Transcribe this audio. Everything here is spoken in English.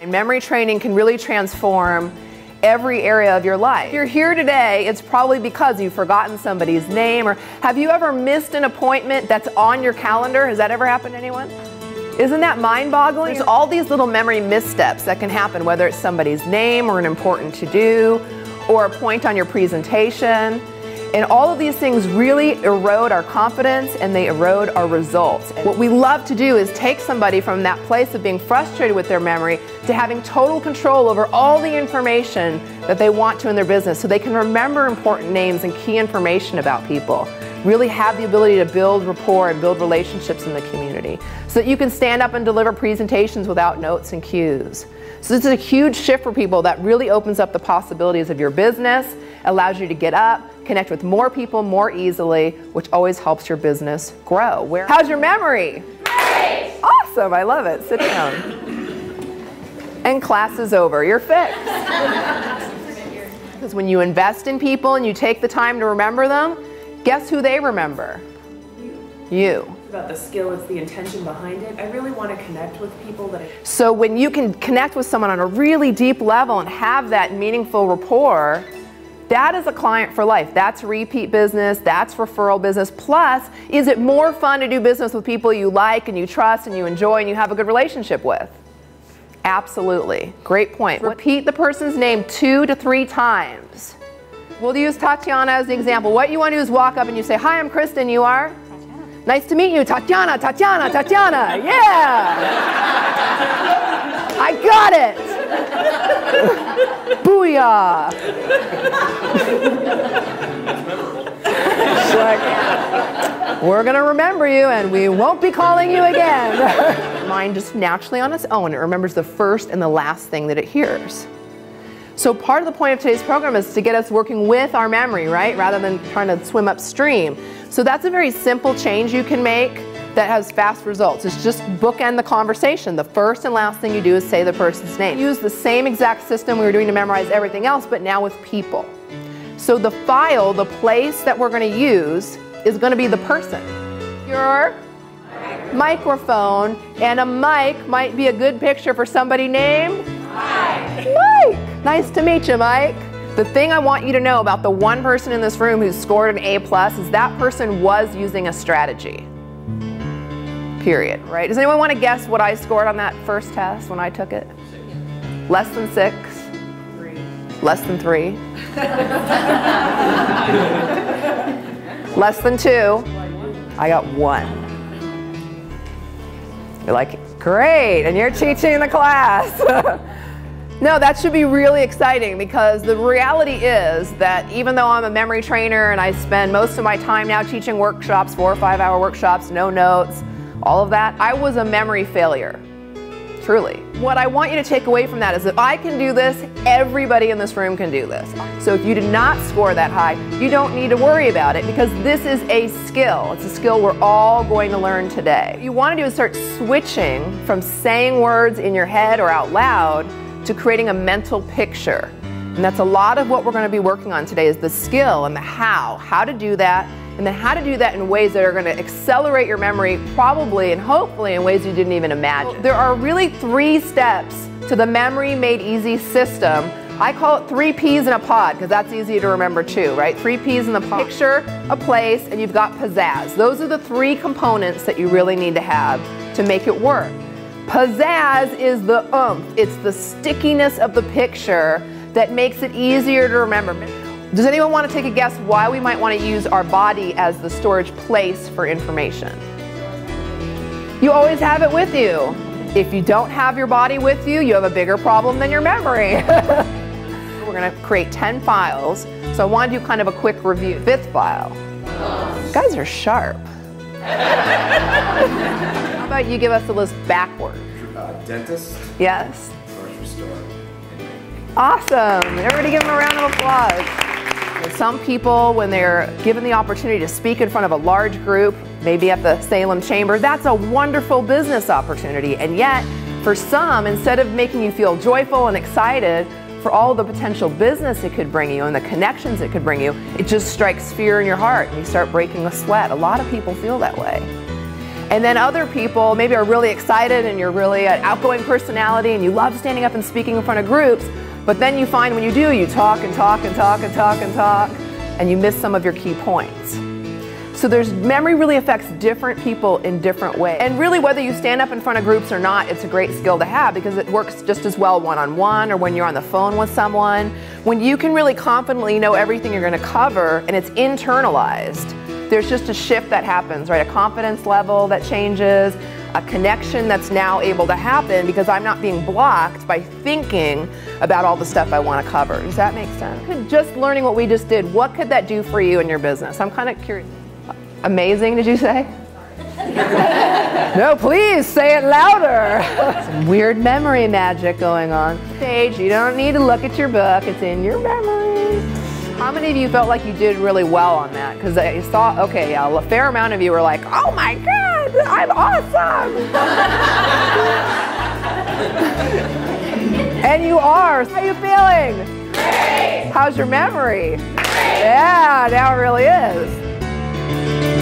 And memory training can really transform every area of your life. If you're here today, it's probably because you've forgotten somebody's name, or have you ever missed an appointment that's on your calendar? Has that ever happened to anyone? Isn't that mind-boggling? There's all these little memory missteps that can happen, whether it's somebody's name or an important to-do or a point on your presentation. And all of these things really erode our confidence and they erode our results. What we love to do is take somebody from that place of being frustrated with their memory to having total control over all the information that they want to in their business so they can remember important names and key information about people. Really have the ability to build rapport and build relationships in the community so that you can stand up and deliver presentations without notes and cues. So this is a huge shift for people that really opens up the possibilities of your business, allows you to get up, connect with more people more easily, which always helps your business grow. How's your memory? Great! Awesome, I love it. Sit down. And class is over. You're fixed. Because when you invest in people and you take the time to remember them, guess who they remember? You. About the skill, it's the intention behind it. I really want to connect with people that So when you can connect with someone on a really deep level and have that meaningful rapport, that is a client for life. That's repeat business, that's referral business. Plus, is it more fun to do business with people you like and you trust and you enjoy and you have a good relationship with? Absolutely. Great point. Repeat the person's name 2 to 3 times. We'll use Tatiana as the example. What you want to do is walk up and you say, "Hi, I'm Kristin, you are?" "Tatiana." "Nice to meet you, Tatiana, Tatiana, Tatiana." Yeah! I got it! Booyah! We're going to remember you and we won't be calling you again. Mind just naturally on its own, it remembers the first and the last thing that it hears. So part of the point of today's program is to get us working with our memory, right? Rather than trying to swim upstream. So that's a very simple change you can make that has fast results. It's just bookend the conversation. The first and last thing you do is say the person's name. Use the same exact system we were doing to memorize everything else, but now with people. So the file, the place that we're going to use is going to be the person. Your microphone, and a mic might be a good picture for somebody named Mike. Nice to meet you, Mike. The thing I want you to know about the one person in this room who scored an A+ is that person was using a strategy. Period, right? Does anyone want to guess what I scored on that first test when I took it? Less than 6? 3. Less than 3? Less than 2? I got 1. You're like, great, and you're teaching the class. No, that should be really exciting because the reality is that even though I'm a memory trainer and I spend most of my time now teaching workshops, 4 or 5 hour workshops, no notes, all of that, I was a memory failure, truly. What I want you to take away from that is if I can do this, everybody in this room can do this. So if you did not score that high, you don't need to worry about it because this is a skill. It's a skill we're all going to learn today. What you want to do is start switching from saying words in your head or out loud to creating a mental picture. And that's a lot of what we're going to be working on today is the skill and the how to do that, and then how to do that in ways that are going to accelerate your memory probably and hopefully in ways you didn't even imagine. There are really 3 steps to the Memory Made Easy system. I call it 3 P's in a pod because that's easy to remember too, right? 3 P's in the pod. Picture, a place, and you've got pizzazz. Those are the 3 components that you really need to have to make it work. Pizzazz is the oomph. It's the stickiness of the picture that makes it easier to remember. Does anyone want to take a guess why we might want to use our body as the storage place for information? You always have it with you. If you don't have your body with you, you have a bigger problem than your memory. We're going to create 10 files. So I want to do kind of a quick review. 5th file. You guys are sharp. How about you give us the list backward? Dentist. Yes. Grocery store. Awesome. Everybody give them a round of applause. Some people, when they're given the opportunity to speak in front of a large group, maybe at the Salem Chamber, that's a wonderful business opportunity. And yet, for some, instead of making you feel joyful and excited for all the potential business it could bring you and the connections it could bring you, it just strikes fear in your heart and you start breaking a sweat. A lot of people feel that way. And then other people maybe are really excited and you're really an outgoing personality and you love standing up and speaking in front of groups, but then you find when you do, you talk and talk and talk and talk and talk, and you miss some of your key points. So memory really affects different people in different ways. And really, whether you stand up in front of groups or not, it's a great skill to have because it works just as well one-on-one or when you're on the phone with someone. When you can really confidently know everything you're going to cover and it's internalized, there's just a shift that happens, right? A confidence level that changes, a connection that's now able to happen because I'm not being blocked by thinking about all the stuff I want to cover. Does that make sense? Just learning what we just did, what could that do for you in your business? I'm kind of curious. Amazing, did you say? No, please say it louder. Some weird memory magic going on. Stage, you don't need to look at your book, it's in your memory. How many of you felt like you did really well on that? Because I saw, okay, yeah, a fair amount of you were like, oh my God, I'm awesome. And you are. How are you feeling? Great. How's your memory? Great. Yeah, now it really is.